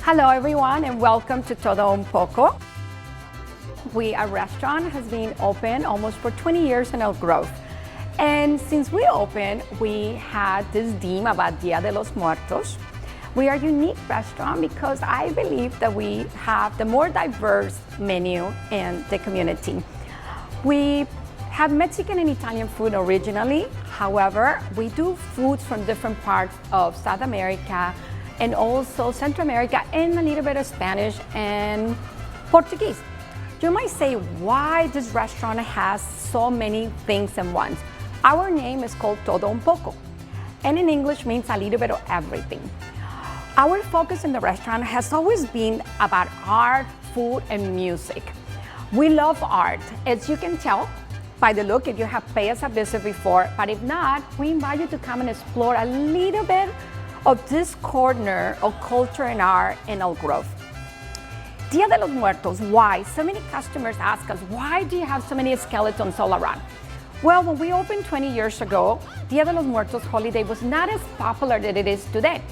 Hello everyone and welcome to Todo and Poco. Our restaurant has been open almost for 20 years in Elk Grove. And since we opened, we had this theme about Dia de los Muertos. We are a unique restaurant because I believe that we have the more diverse menu in the community. We have Mexican and Italian food originally. However, we do foods from different parts of South America and also Central America and a little bit of Spanish and Portuguese. You might say why this restaurant has so many things in one. Our name is called Todo and Poco, and in English means a little bit of everything. Our focus in the restaurant has always been about art, food, and music. We love art, as you can tell by the look if you have paid us a visit before, but if not, we invite you to come and explore a little bit of this corner of culture and art in Elk Grove. Dia de los Muertos, why? So many customers ask us, why do you have so many skeletons all around? Well, when we opened 20 years ago, Dia de los Muertos holiday was not as popular as it is today.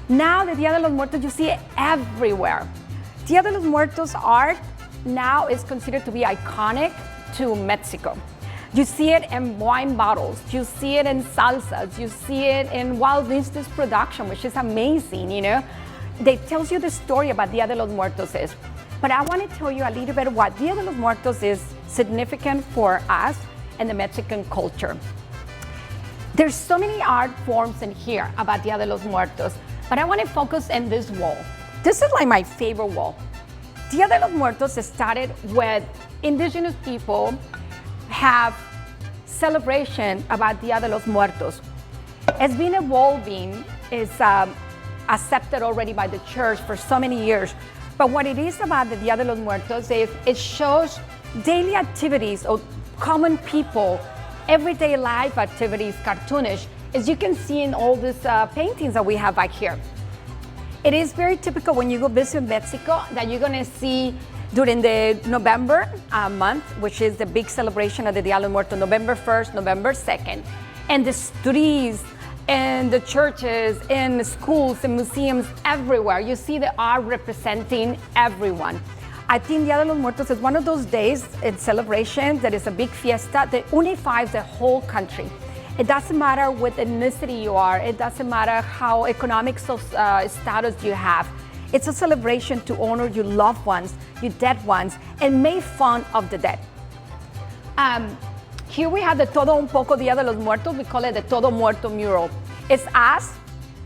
Now the Dia de los Muertos, you see it everywhere. Dia de los Muertos art now is considered to be iconic to Mexico. You see it in wine bottles, you see it in salsas, you see it in wild vistas production, which is amazing, you know. They tells you the story about Dia de los Muertos is. But I want to tell you a little bit what Dia de los Muertos is significant for us and the Mexican culture. There's so many art forms in here about Dia de los Muertos, but I want to focus on this wall. This is like my favorite wall. Dia de los Muertos started with indigenous people have celebration about Dia de los Muertos. It's been evolving, it's accepted already by the church for so many years. But what it is about the Dia de los Muertos is it shows daily activities of common people, everyday life activities, cartoonish, as you can see in all these paintings that we have back here. It is very typical when you go visit Mexico that you're gonna see during the November month, which is the big celebration of the Dia de los Muertos, November 1st, November 2nd, and the streets and the churches and the schools and museums everywhere. You see the art representing everyone. I think Dia de los Muertos is one of those days in celebration that is a big fiesta that unifies the whole country. It doesn't matter what ethnicity you are, it doesn't matter how economic status you have. It's a celebration to honor your loved ones, your dead ones, and make fun of the dead. Here we have the Todo un Poco Dia de los Muertos. We call it the Todo Muerto mural. It's us,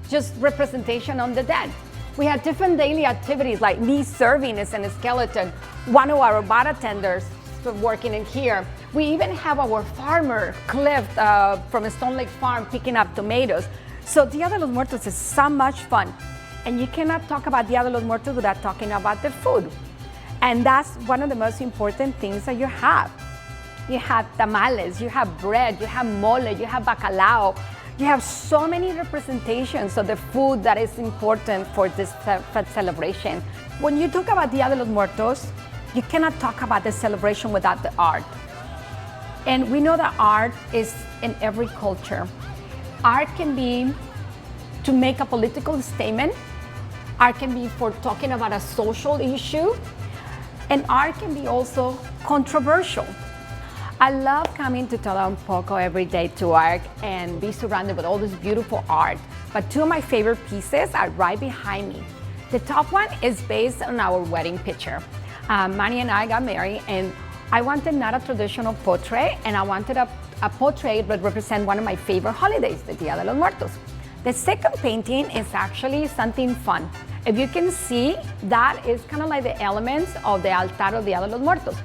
just representation on the dead. We have different daily activities like me serving as a skeleton, one of our bartenders working in here. We even have our farmer, Cliff, from Stone Lake Farm picking up tomatoes. So Dia de los Muertos is so much fun. And you cannot talk about Dia de los Muertos without talking about the food. And that's one of the most important things that you have. You have tamales, you have bread, you have mole, you have bacalao. You have so many representations of the food that is important for this celebration. When you talk about Dia de los Muertos, you cannot talk about the celebration without the art. And we know that art is in every culture. Art can be to make a political statement. Art can be for talking about a social issue. And art can be also controversial. I love coming to Todo and Poco every day to work and be surrounded with all this beautiful art. But two of my favorite pieces are right behind me. The top one is based on our wedding picture. Manny and I got married, and I wanted not a traditional portrait, and I wanted a portrait that represent one of my favorite holidays, the Dia de los Muertos. The second painting is actually something fun. If you can see, that is kind of like the elements of the altar of Dia de los Muertos.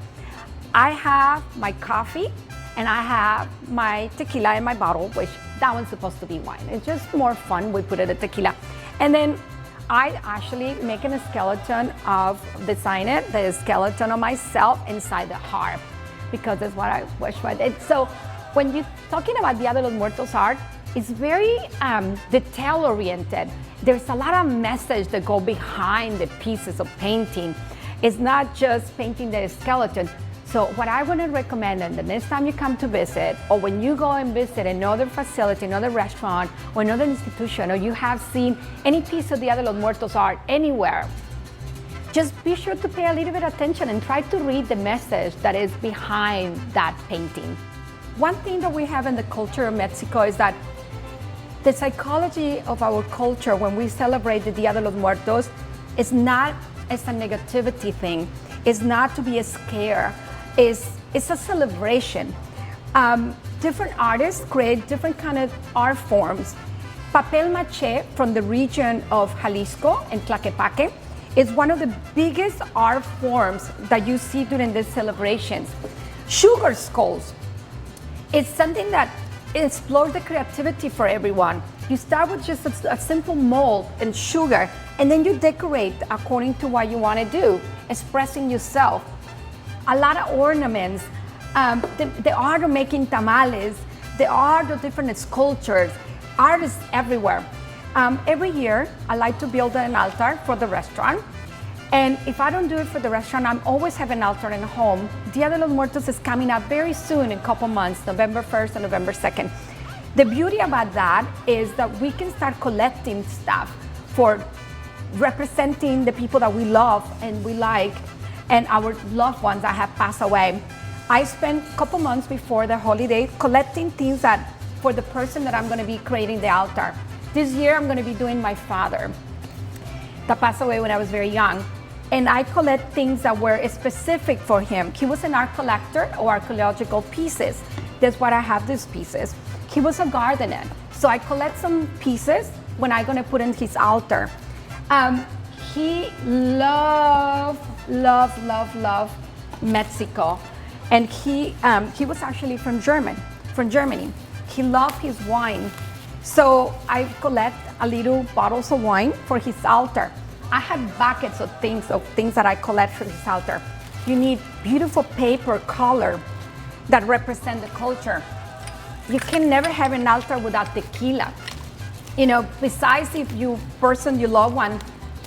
I have my coffee and I have my tequila in my bottle, which that one's supposed to be wine. It's just more fun, we put it at tequila. And then I actually make a skeleton of, design it, the skeleton of myself inside the harp, because that's what I wish for it. So when you're talking about Dia de los Muertos art, it's very detail-oriented. There's a lot of message that go behind the pieces of painting. It's not just painting the skeleton. So what I want to recommend, and the next time you come to visit, or when you go and visit another facility, another restaurant, or another institution, or you have seen any piece of Dia de los Muertos art anywhere, just be sure to pay a little bit of attention and try to read the message that is behind that painting. One thing that we have in the culture of Mexico is that the psychology of our culture when we celebrate the Dia de los Muertos is not as a negativity thing. It's not to be scared. It's a celebration. Different artists create different kind of art forms. Papel maché from the region of Jalisco and Tlaquepaque is one of the biggest art forms that you see during these celebrations. Sugar skulls. It's something that explores the creativity for everyone. You start with just a simple mold and sugar, and then you decorate according to what you want to do, expressing yourself. A lot of ornaments, the art of making tamales, the art of different sculptures, art is everywhere. Every year, I like to build an altar for the restaurant. And if I don't do it for the restaurant, I'm always have an altar in home. Dia de los Muertos is coming up very soon in a couple months, November 1st and November 2nd. The beauty about that is that we can start collecting stuff for representing the people that we love and we like, and our loved ones that have passed away. I spent a couple months before the holiday collecting things that for the person that I'm going to be creating the altar. This year I'm going to be doing my father that passed away when I was very young. And I collect things that were specific for him. He was an art collector or archaeological pieces. That's why I have these pieces. He was a gardener. So I collect some pieces when I'm going to put in his altar. He loved Mexico. And he was actually from Germany. He loved his wine. So I collect a little bottles of wine for his altar. I have buckets of things that I collect for his altar. You need beautiful paper color that represent the culture. You can never have an altar without tequila. You know, besides if you love one,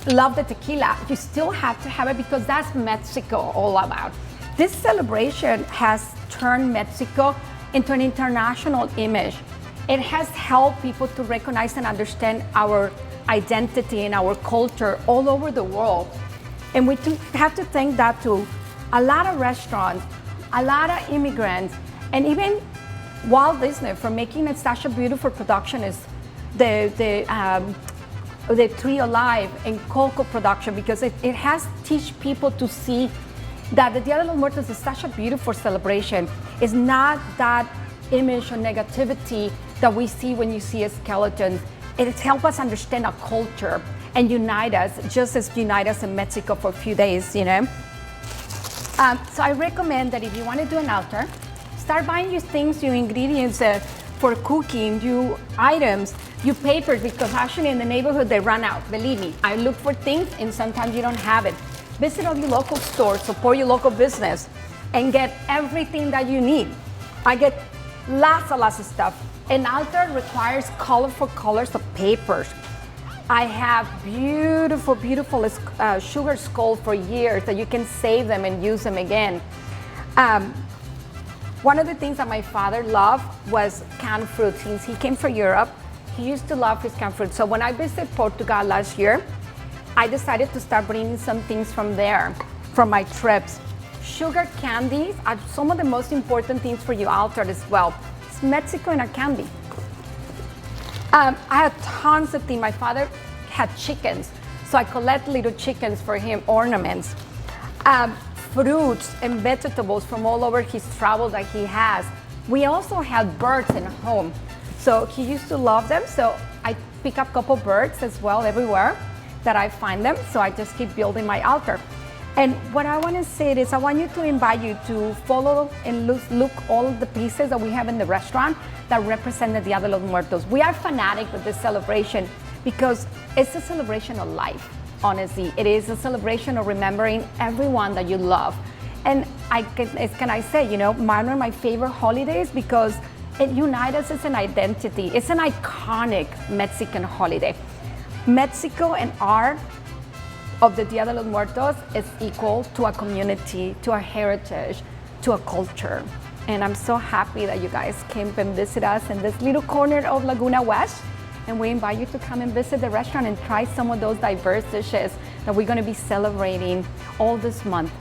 love the tequila, you still have to have it because that's Mexico all about. This celebration has turned Mexico into an international image. It has helped people to recognize and understand our identity and our culture all over the world. And we have to thank that to a lot of restaurants, a lot of immigrants, and even Walt Disney for making it such a beautiful production as the Tree Alive and Coco production, because it has teach people to see that the Dia de los Muertos is such a beautiful celebration. It's not that image or negativity that we see when you see a skeleton. It helps us understand our culture and unite us, just as unite us in Mexico for a few days, you know. So I recommend that if you want to do an altar, start buying your things, your ingredients for cooking, your items, your papers, because actually in the neighborhood they run out. Believe me, I look for things and sometimes you don't have it. Visit all your local stores, support your local business, and get everything that you need. I get lots of stuff. An altar requires colorful colors of papers. I have beautiful sugar skulls for years that you can save them and use them again. One of the things that my father loved was canned fruit. Since he came from Europe, he used to love his canned fruit. So when I visited Portugal last year, I decided to start bringing some things from there, from my trips. Sugar candies are some of the most important things for your altar as well. It's Mexico and a candy. I had tons of things. My father had chickens, so I collect little chickens for him, ornaments. Fruits and vegetables from all over his travel that he has. We also have birds in home. So he used to love them, so I pick up a couple birds as well everywhere that I find them, so I just keep building my altar. And what I want to say is I want you to invite you to follow and look all of the pieces that we have in the restaurant that represent the Dia de los Muertos. We are fanatic with this celebration because it's a celebration of life, honestly. It is a celebration of remembering everyone that you love. And can I say, you know, mine are my favorite holidays because it unites us as an identity. It's an iconic Mexican holiday. Mexico and art of the Dia de los Muertos is equal to our community, to our heritage, to a culture. And I'm so happy that you guys came and visit us in this little corner of Laguna West. And we invite you to come and visit the restaurant and try some of those diverse dishes that we're going to be celebrating all this month.